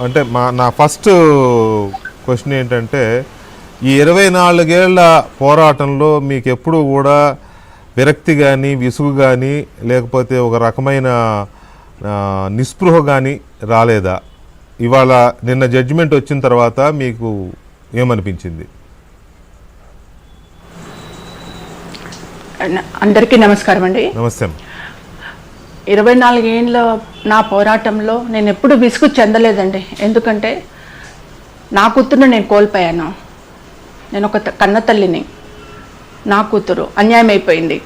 అంటే నా first question ఏంటంటే ఈ 24 ఏళ్ల పోరాటంలో మీకు ఎప్పుడు కూడా విరక్తి కానీ విసుగు కానీ లేకపోతే ఒక రకమైన నిస్పృహ కానీ రాలేదా? ఇవాళ నిన్న జడ్జిమెంట్ వచ్చిన తర్వాత మీకు ఏమనిపించింది? అందరికీ నమస్కారం అండి. నమస్తే. 24 ఏళ్ళ నా పోరాటంలో నేను ఎప్పుడు విసుగు చెందలేదండి. ఎందుకంటే నా కూతురుని నేను కోల్పోయాను. నేను ఒక కన్న తల్లిని. నా కూతురు అన్యాయం అయిపోయింది.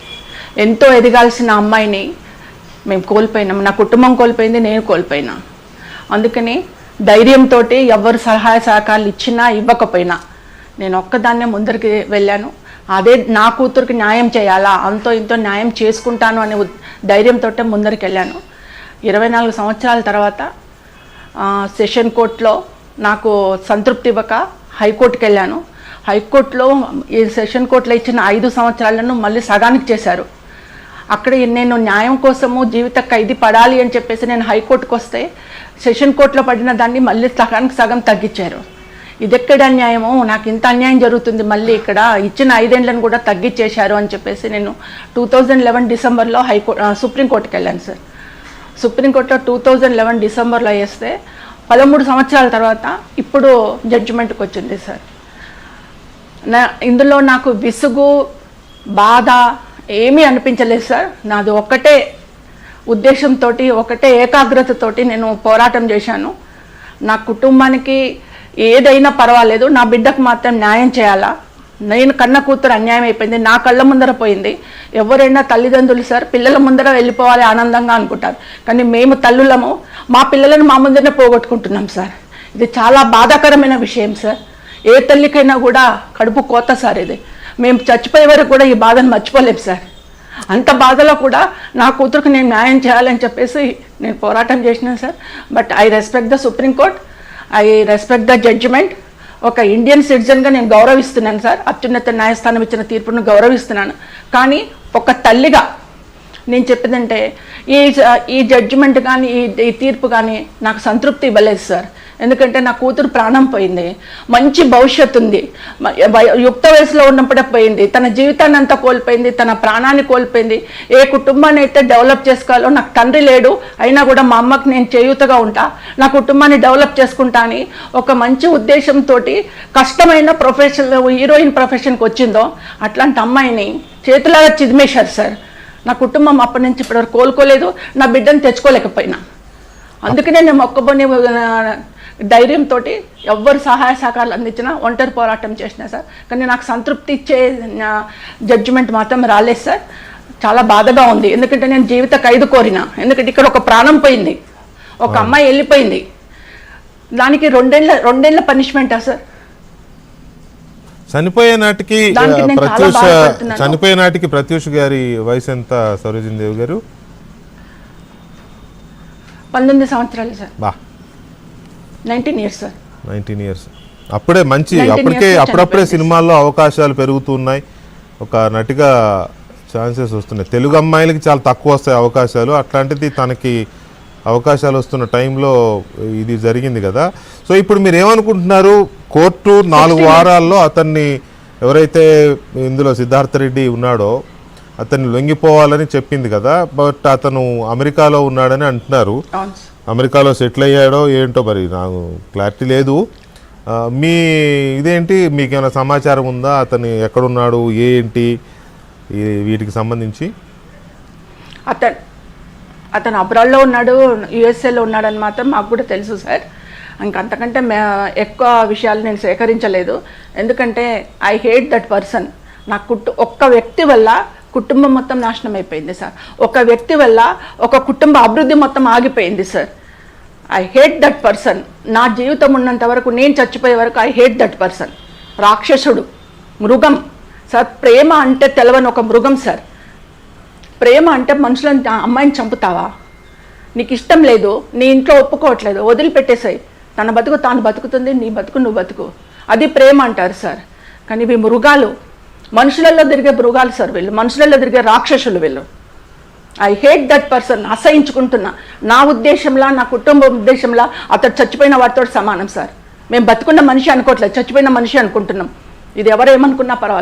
ఎంతో ఎదగాల్సిన అమ్మాయిని మేము కోల్పోయినాం. నా కుటుంబం కోల్పోయింది, నేను కోల్పోయినా. అందుకని ధైర్యంతో ఎవరు సహాయ సహకారాలు ఇచ్చినా ఇవ్వకపోయినా నేను ఒక్కదాన్నే ముందరికి వెళ్ళాను. అదే నా కూతురికి న్యాయం చేయాలా, అంతో ఇంతో న్యాయం చేసుకుంటాను అనే ధైర్యంతో ముందరికి వెళ్ళాను. 24 సంవత్సరాల తర్వాత సెషన్ కోర్టులో నాకు సంతృప్తి ఇవ్వక హైకోర్టుకి వెళ్ళాను. హైకోర్టులో ఈ సెషన్ కోర్టులో ఇచ్చిన 5 సంవత్సరాలను మళ్ళీ సగానికి చేశారు. అక్కడ నేను న్యాయం కోసము జీవిత ఖైదీ పడాలి అని చెప్పేసి నేను హైకోర్టుకు వస్తే సెషన్ కోర్టులో పడిన దాన్ని మళ్ళీ సగానికి సగం తగ్గించారు. ఇది ఎక్కడ అన్యాయమో, నాకు ఇంత అన్యాయం జరుగుతుంది, మళ్ళీ ఇక్కడ ఇచ్చిన 5 ఏళ్లను కూడా తగ్గించేశారు అని చెప్పేసి నేను 2011 డిసెంబర్లో సుప్రీంకోర్టుకి వెళ్ళాను సార్. సుప్రీంకోర్టులో 2011 డిసెంబర్లో వేస్తే 13 సంవత్సరాల తర్వాత ఇప్పుడు జడ్జిమెంట్కి వచ్చింది సార్. ఇందులో నాకు విసుగు బాధ ఏమీ అనిపించలేదు సార్. నాది ఒక్కటే ఉద్దేశంతో, ఒకటే ఏకాగ్రతతోటి నేను పోరాటం చేశాను. నా కుటుంబానికి ఏదైనా పర్వాలేదు, నా బిడ్డకు మాత్రం న్యాయం చేయాలా. నేను కన్న కూతురు అన్యాయం అయిపోయింది, నా కళ్ళ ముందర పోయింది. ఎవరైనా తల్లిదండ్రులు సార్ పిల్లల ముందర వెళ్ళిపోవాలి ఆనందంగా అనుకుంటారు, కానీ మేము తల్లులము మా పిల్లలను మా ముందరనే పోగొట్టుకుంటున్నాం సార్. ఇది చాలా బాధాకరమైన విషయం సార్. ఏ తల్లికైనా కూడా కడుపు కోత సార్. ఇది మేము చచ్చిపోయే వరకు కూడా ఈ బాధను మర్చిపోలేము సార్. అంత బాధలో కూడా నా కూతురుకు నేను న్యాయం చేయాలని చెప్పేసి నేను పోరాటం చేసినాను sir. But I respect the Supreme Court, I respect the judgement. ఒక ఇండియన్ సిటిజన్గా నేను గౌరవిస్తున్నాను సార్. అత్యున్నత న్యాయస్థానం ఇచ్చిన తీర్పును గౌరవిస్తున్నాను. కానీ ఒక తల్లిగా నేను చెప్పేదంటే ఈ జడ్జిమెంట్ కానీ ఈ తీర్పు కానీ నాకు సంతృప్తి ఇవ్వలేదు సార్. ఎందుకంటే నా కూతురు ప్రాణం పోయింది, మంచి భవిష్యత్తు ఉంది, యుక్త వయసులో ఉన్నప్పుడే పోయింది, తన జీవితాన్ని అంతా కోల్పోయింది, తన ప్రాణాన్ని కోల్పోయింది. ఏ కుటుంబాన్ని అయితే డెవలప్ చేసుకోవాలో, నాకు తండ్రి లేడు అయినా కూడా మా అమ్మకి నేను చేయూతగా ఉంటా, నా కుటుంబాన్ని డెవలప్ చేసుకుంటా అని ఒక మంచి ఉద్దేశంతో కష్టమైన ప్రొఫెషన్ హీరోయిన్ ప్రొఫెషన్కి వచ్చిందో అట్లాంటి అమ్మాయిని చేతులాగా చిదిమేశారు సార్. నా కుటుంబం అప్పటి నుంచి ఇప్పటివరకు కోలుకోలేదు, నా బిడ్డను తెచ్చుకోలేకపోయినా. అందుకనే నేను మొక్కబోని ధైర్యంతో ఎవ్వరు సహాయ సహకారాలు అందించినా ఒంటరి పోరాటం చేసినా సార్. కానీ నాకు సంతృప్తి ఇచ్చే జడ్జిమెంట్ మాత్రం రాలేదు సార్. చాలా బాధగా ఉంది. ఎందుకంటే నేను జీవిత ఖైదు కోరినా. ఎందుకంటే ఇక్కడ ఒక ప్రాణం పోయింది, ఒక అమ్మాయి వెళ్ళిపోయింది, దానికి రెండేళ్ల పనిష్మెంటా సార్? చనిపోయే నాటికి ప్రత్యూష్ గారి వయసు ఎంత సరోజిని దేవి గారు? 19 సంవత్సరాలు సార్. 19 years sir. 19 ఇయర్స్. అప్పుడే మంచి అప్పుడప్పుడే సినిమాల్లో అవకాశాలు పెరుగుతున్నాయి, ఒక నటిగా ఛాన్సెస్ వస్తున్నాయి. తెలుగు అమ్మాయిలకి చాలా తక్కువ వస్తాయి అవకాశాలు, అట్లాంటిది తనకి అవకాశాలు వస్తున్న టైంలో ఇది జరిగింది కదా. సో ఇప్పుడు మీరు ఏమనుకుంటున్నారు? కోర్టు 4 వారాల్లో అతన్ని, ఎవరైతే ఇందులో సిద్ధార్థ రెడ్డి ఉన్నాడో అతన్ని లొంగిపోవాలని చెప్పింది కదా, బట్ అతను అమెరికాలో ఉన్నాడని అంటున్నారు. అమెరికాలో సెటిల్ అయ్యాడో ఏంటో మరి నాకు క్లారిటీ లేదు. మీ ఇదేంటి, మీకేమైనా సమాచారం ఉందా? అతను ఎక్కడున్నాడు ఏంటి వీటికి సంబంధించి? అతను అబ్రాడ్లో ఉన్నాడు, యుఎస్ఏలో ఉన్నాడని మాత్రం మాకు కూడా తెలుసు సార్. ఇంకంతకంటే ఎక్కువ విషయాలు నేను సేకరించలేదు. ఎందుకంటే ఐ హేట్ దట్ పర్సన్. నాకు ఒక్క వ్యక్తి వల్ల కుటుంబం మొత్తం నాశనం అయిపోయింది సార్. ఒక వ్యక్తి వల్ల ఒక కుటుంబ అభివృద్ధి మొత్తం ఆగిపోయింది sir. I hate that person. నా జీవితం ఉన్నంత వరకు, నేను చచ్చిపోయే వరకు ఐ హేట్ దట్ పర్సన్. రాక్షసుడు, మృగం సార్. ప్రేమ అంటే తెలవని ఒక మృగం సార్. ప్రేమ అంటే మనుషులను, అమ్మాయిని చంపుతావా? నీకు ఇష్టం లేదు, నీ ఇంట్లో ఒప్పుకోవట్లేదు, వదిలిపెట్టేసాయి. తన బతుకు తాను బతుకుతుంది, నీ బతుకు నువ్వు బతుకు. అది ప్రేమ అంటారు సార్. కానీ ఇవి మృగాలు, మనుషులలో తిరిగే మృగాలు సార్ వీళ్ళు, మనుషులలో తిరిగే రాక్షసులు వీళ్ళు. ఐ హేట్ దట్ పర్సన్, అసహించుకుంటున్నా. నా ఉద్దేశంలో, నా కుటుంబ ఉద్దేశంలో అతడు చచ్చిపోయిన వాడితో సమానం సార్. మేము బతుకున్న మనిషి అనుకోవట్లేదు, చచ్చిపోయిన మనిషి అనుకుంటున్నాం. ఇది ఎవరేమనుకున్నా పర్వాలేదు.